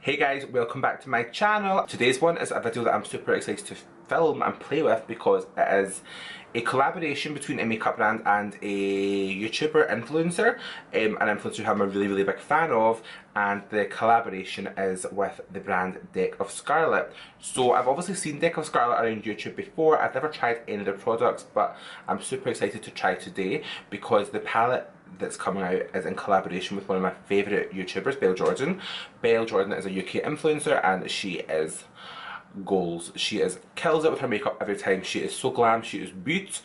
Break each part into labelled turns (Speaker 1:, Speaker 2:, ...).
Speaker 1: Hey guys, welcome back to my channel. Today's one is a video that I'm super excited to film and play with because it is a collaboration between a makeup brand and a YouTuber influencer, an influencer who I'm a really big fan of, and the collaboration is with the brand Deck of Scarlet. So I've obviously seen Deck of Scarlet around YouTube before. I've never tried any of their products, but I'm super excited to try today because the palette that's coming out is in collaboration with one of my favourite YouTubers, Belle Jordan. Belle Jordan is a UK influencer and she is goals. She kills it with her makeup every time. She is so glam, she is beaut.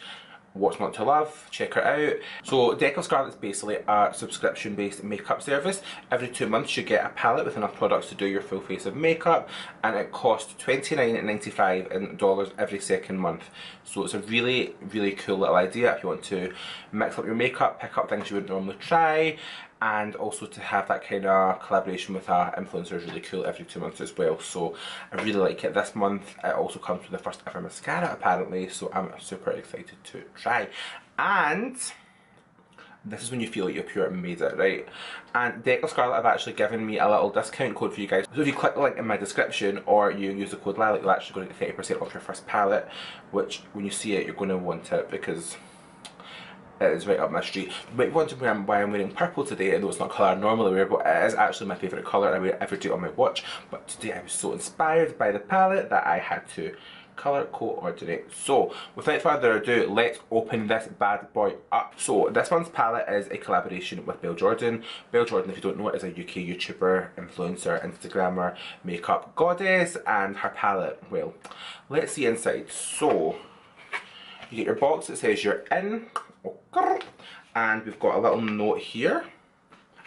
Speaker 1: What's not to love? Check her out. So Deck of Scarlet is basically a subscription based makeup service. Every 2 months you get a palette with enough products to do your full face of makeup, and it costs $29.95 in dollars every second month. So it's a really cool little idea if you want to mix up your makeup, pick up things you wouldn't normally try, and also to have that kind of collaboration with an influencer is really cool every 2 months as well. So I really like it. This month it also comes with the first ever mascara apparently, so I'm super excited to try. And this is when you feel like you're pure and made it, right? And Deck of Scarlet have actually given me a little discount code for you guys. So if you click the link in my description or you use the code LILAC, you're actually going to get 30% off your first palette, which when you see it you're going to want it because it is right up my street. You might be wondering why I'm wearing purple today, although it's not a colour I normally wear, but it is actually my favourite colour. I wear it every day on my watch, but today I was so inspired by the palette that I had to colour coordinate. So without further ado, let's open this bad boy up. So this one's palette is a collaboration with Belle Jordan. Belle Jordan, if you don't know, is a UK YouTuber, influencer, Instagrammer, makeup goddess, and her palette, well, let's see inside. So you get your box that says you're in, and we've got a little note here.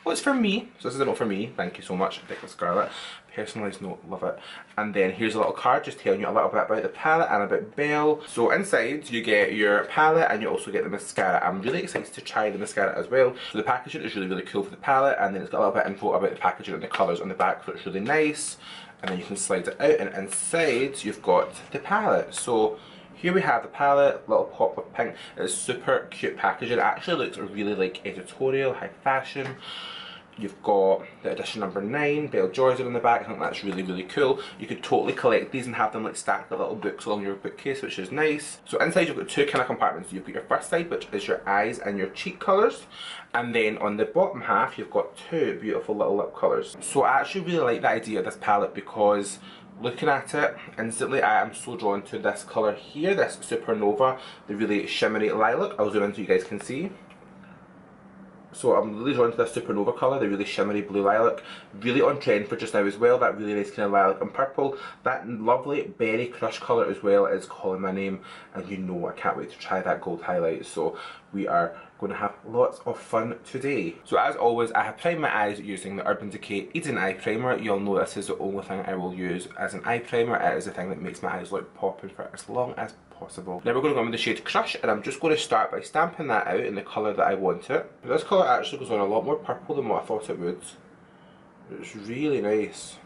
Speaker 1: Well, it's for me, so this is a note for me. Thank you so much, Deck of Scarlet. Personalised note, love it. And then here's a little card just telling you a little bit about the palette and about Belle. So inside you get your palette and you also get the mascara. I'm really excited to try the mascara as well. So the packaging is really cool for the palette, and then it's got a little bit of info about the packaging and the colours on the back, so it's really nice. And then you can slide it out, and inside you've got the palette. So here we have the palette, little pop of pink. It's super cute packaging. It actually looks really like editorial, high fashion. You've got the edition number 9, Belle Jordan on the back. I think that's really cool. You could totally collect these and have them like stacked like little books along your bookcase, which is nice. So inside you've got two kind of compartments. You've got your first side, which is your eyes and your cheek colours, and then on the bottom half you've got two beautiful little lip colours. So I actually really like the idea of this palette because looking at it instantly I am so drawn to this colour here, this Supernova, the really shimmery lilac. I'll zoom in so you guys can see. So I'm really drawn to this Supernova colour, the really shimmery blue lilac. Really on trend for just now as well, that really nice kind of lilac and purple. That lovely berry crush colour as well is calling my name, and you know I can't wait to try that gold highlight. So we are going to have lots of fun today. So as always, I have primed my eyes using the Urban Decay Eden Eye Primer. You'll know this is the only thing I will use as an eye primer. It is the thing that makes my eyes look popping for as long as possible. Now we're going to go in with the shade Crush, and I'm just going to start by stamping that out in the colour that I want it. This colour actually goes on a lot more purple than what I thought it would. It's really nice.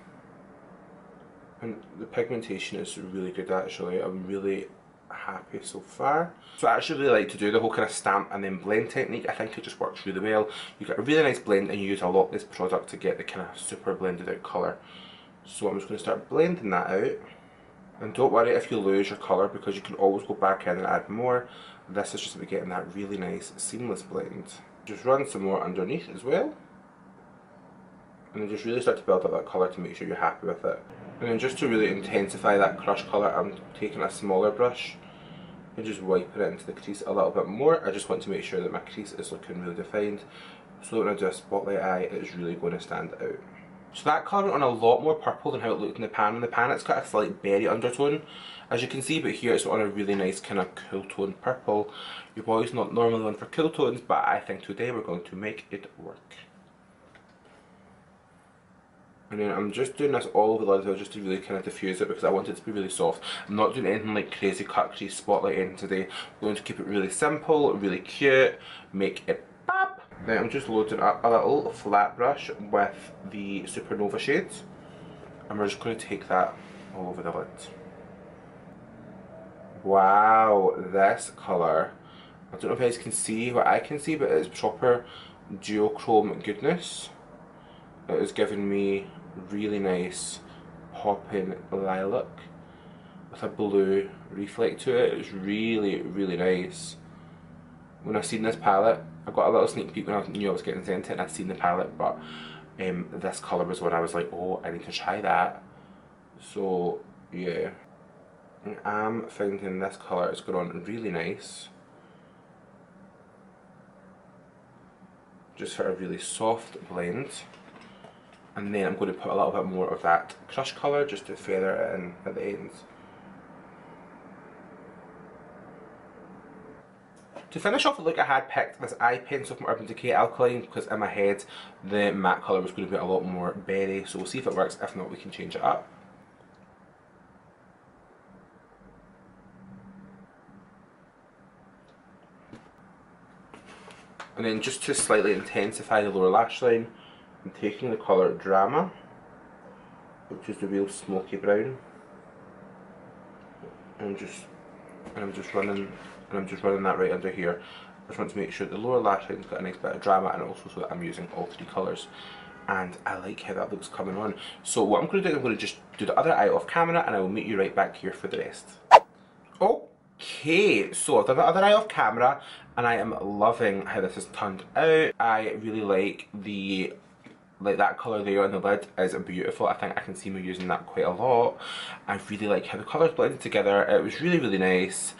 Speaker 1: And the pigmentation is really good actually. I'm really happy so far. So I actually really like to do the whole kind of stamp and then blend technique. I think it just works really well. You get a really nice blend and you use a lot less product to get the kind of super blended out colour. So I'm just going to start blending that out. And don't worry if you lose your colour because you can always go back in and add more. This is just about getting that really nice seamless blend. Just run some more underneath as well. And then just really start to build up that colour to make sure you're happy with it. And then just to really intensify that crush colour, I'm taking a smaller brush and just wiping it into the crease a little bit more. I just want to make sure that my crease is looking really defined, so when I do a spotlight eye, it's really going to stand out. So that colour went on a lot more purple than how it looked in the pan. In the pan it's got a slight berry undertone, as you can see, but here it's on a really nice kind of cool tone purple. Your boy's not normally one for cool tones, but I think today we're going to make it work. And then I'm just doing this all over the lid as well, just to really kind of diffuse it because I want it to be really soft. I'm not doing anything like crazy cut crease spotlight in today. I'm going to keep it really simple, really cute, make it pop. Now I'm just loading up a little flat brush with the Supernova shades, and we're just going to take that all over the lid. Wow, this colour, I don't know if you guys can see what I can see, but it's proper duochrome goodness. It is giving me Really nice popping lilac with a blue reflect to it. It's really, really nice. When I seen this palette, I got a little sneak peek when I knew I was getting sent it and I'd seen the palette, but this colour was when I was like, oh, I need to try that. So yeah, I'm finding this colour is going on really nice. Just for a really soft blend. And then I'm going to put a little bit more of that crush colour just to feather it in at the ends. To finish off the look, I had picked this eye pencil from Urban Decay Alkaline because in my head the matte colour was going to be a lot more berry, so we'll see if it works. If not, we can change it up. And then just to slightly intensify the lower lash line, I'm taking the colour Drama, which is the real smoky brown, and I'm just running that right under here. I just want to make sure the lower lash line's got a nice bit of drama, and also so that I'm using all three colours. And I like how that looks coming on. So what I'm going to do, I'm going to just do the other eye off camera, and I will meet you right back here for the rest. Okay, so I've done the other eye off camera, and I am loving how this has turned out. I really like that colour there on the lid is beautiful. I think I can see me using that quite a lot. I really like how the colours blended together. It was really, really nice.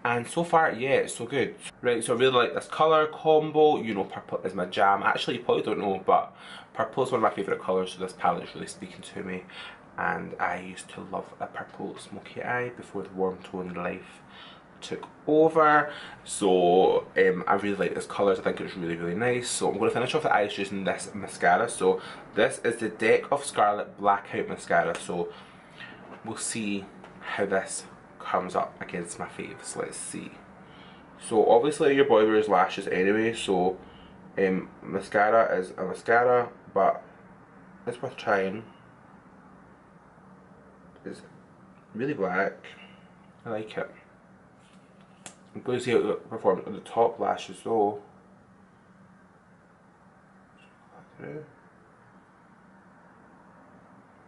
Speaker 1: And so far, yeah, it's so good. Right, so I really like this colour combo. You know, purple is my jam. Actually, you probably don't know, but purple is one of my favourite colours, so this palette is really speaking to me. And I used to love a purple smoky eye before the warm tone life took over. So I really like this colours. I think it's really, really nice. So I'm going to finish off the eyes using this mascara. So this is the Deck of Scarlet Blackout Mascara. So we'll see how this comes up against my faves. Let's see. So obviously your boy wears lashes anyway, so mascara is a mascara, but it's worth trying. It's really black. I like it. I'm going to see how it performs on the top lashes though.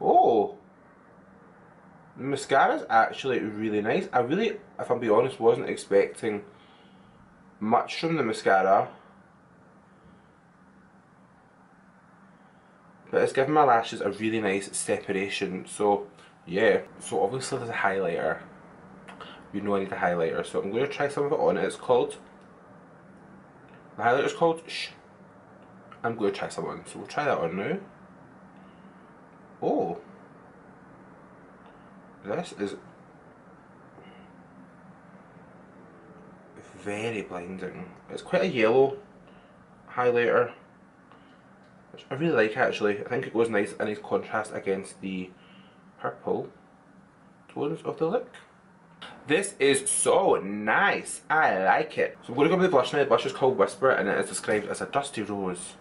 Speaker 1: Oh! The mascara is actually really nice. I really, if I'm being honest, wasn't expecting much from the mascara. But it's given my lashes a really nice separation. So yeah, so obviously there's a highlighter. You know I need a highlighter, so I'm going to try some of it on. It's called, the highlighter is called Shh. I'm going to try some on, so we'll try that on now. Oh, this is very blinding. It's quite a yellow highlighter, which I really like actually. I think it goes nice, a nice contrast against the purple tones of the look. This is so nice. I like it. So I'm going to go with the blush now. The blush is called Whisper, and it is described as a dusty rose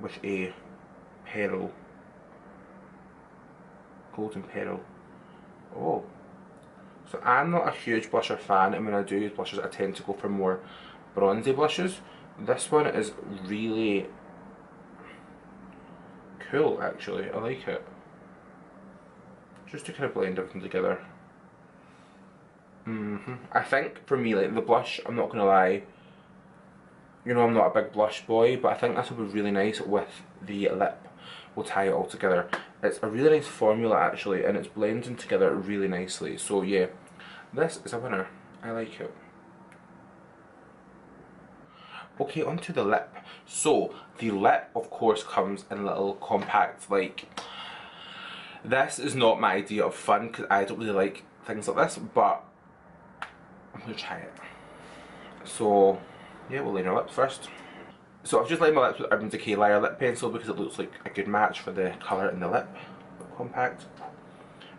Speaker 1: with a pearl, golden pearl. Oh, so I'm not a huge blusher fan, and when I do use blushes I tend to go for more bronzy blushes. This one is really cool actually. I like it. Just to kind of blend everything together. I think for me, like the blush, I'm not gonna lie, you know I'm not a big blush boy, but I think this will be really nice with the lip. We'll tie it all together. It's a really nice formula actually, and it's blending together really nicely. So yeah, this is a winner. I like it. Okay, onto the lip. So the lip of course comes in a little compact, like, this is not my idea of fun because I don't really like things like this, but I'm going to try it. So yeah, we'll line our lips first. So I've just lined my lips with Urban Decay Liar Lip Pencil because it looks like a good match for the colour in the lip, compact.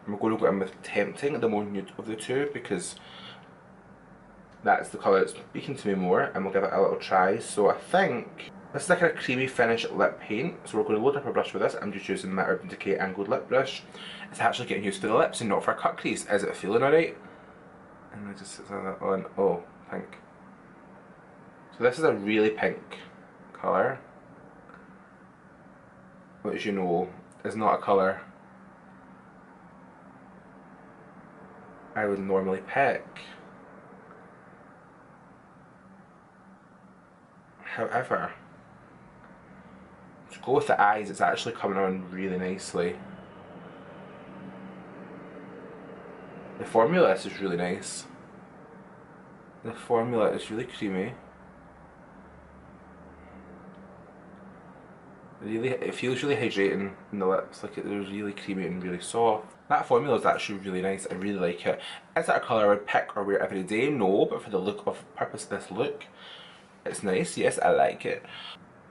Speaker 1: And we're going to go in with Tempting, the more nude of the two, because that's the colour that's speaking to me more, and we'll give it a little try. So I think this is like a creamy finish lip paint, so we're going to load up a brush with this. I'm just using my Urban Decay angled lip brush. It's actually getting used to the lips and not for a cut crease. Is it feeling alright? And I just sit that on. Oh, pink. So this is a really pink colour, which you know is not a colour I would normally pick. However, to go with the eyes, it's actually coming on really nicely. The formula is really nice. The formula is really creamy. Really, it feels really hydrating in the lips, like it's really creamy and really soft. That formula is actually really nice, I really like it. Is that a colour I would pick or wear every day? No, but for the look of purpose of this look, it's nice, yes, I like it.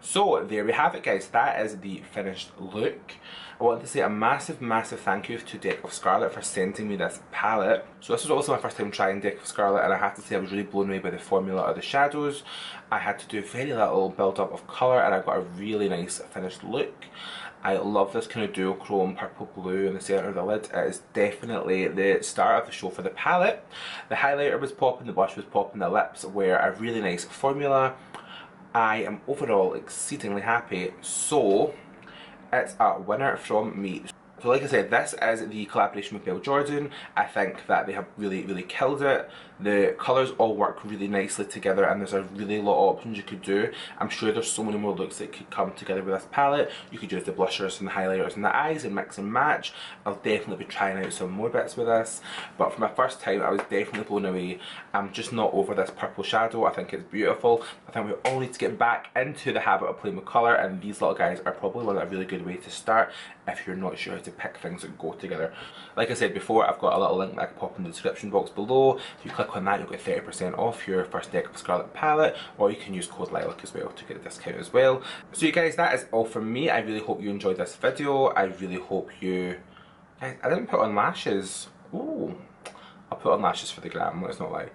Speaker 1: So there we have it guys, that is the finished look. I want to say a massive thank you to Deck of Scarlet for sending me this palette. So this was also my first time trying Deck of Scarlet, and I have to say I was really blown away by the formula of the shadows. I had to do very little build up of colour and I got a really nice finished look. I love this kind of duochrome purple blue in the centre of the lid. It is definitely the start of the show for the palette. The highlighter was popping, the blush was popping, the lips were a really nice formula. I am overall exceedingly happy, so it's a winner from me. So like I said, this is the collaboration with Belle Jorden. I think that they have really killed it. The colours all work really nicely together and there's a really lot of options you could do. I'm sure there's so many more looks that could come together with this palette. You could use the blushers and the highlighters and the eyes and mix and match. I'll definitely be trying out some more bits with this. But for my first time, I was definitely blown away. I'm just not over this purple shadow. I think it's beautiful. I think we all need to get back into the habit of playing with colour, and these little guys are probably a really good way to start if you're not sure how to pick things that go together. Like I said before, I've got a little link that I can pop in the description box below. If you click on that, you'll get 30% off your first Deck of Scarlet palette, or you can use code LILAC as well to get a discount as well. So you guys, that is all from me. I really hope you enjoyed this video. I really hope you... Guys, I didn't put on lashes. Ooh. I'll put on lashes for the gram, let's not lie.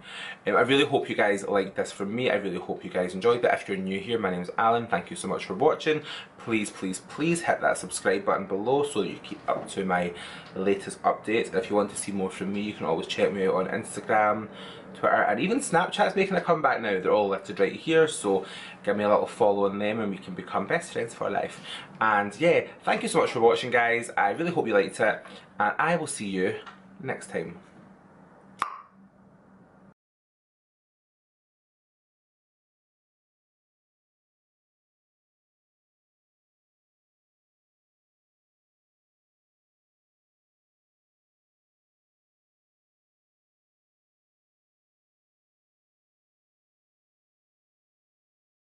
Speaker 1: I really hope you guys liked this from me. I really hope you guys enjoyed it. If you're new here, my name's Alan. Thank you so much for watching. Please hit that subscribe button below so that you keep up to my latest updates. And if you want to see more from me, you can always check me out on Instagram, Twitter, and even Snapchat's making a comeback now. They're all listed right here, so give me a little follow on them and we can become best friends for life. And yeah, thank you so much for watching guys. I really hope you liked it, and I will see you next time.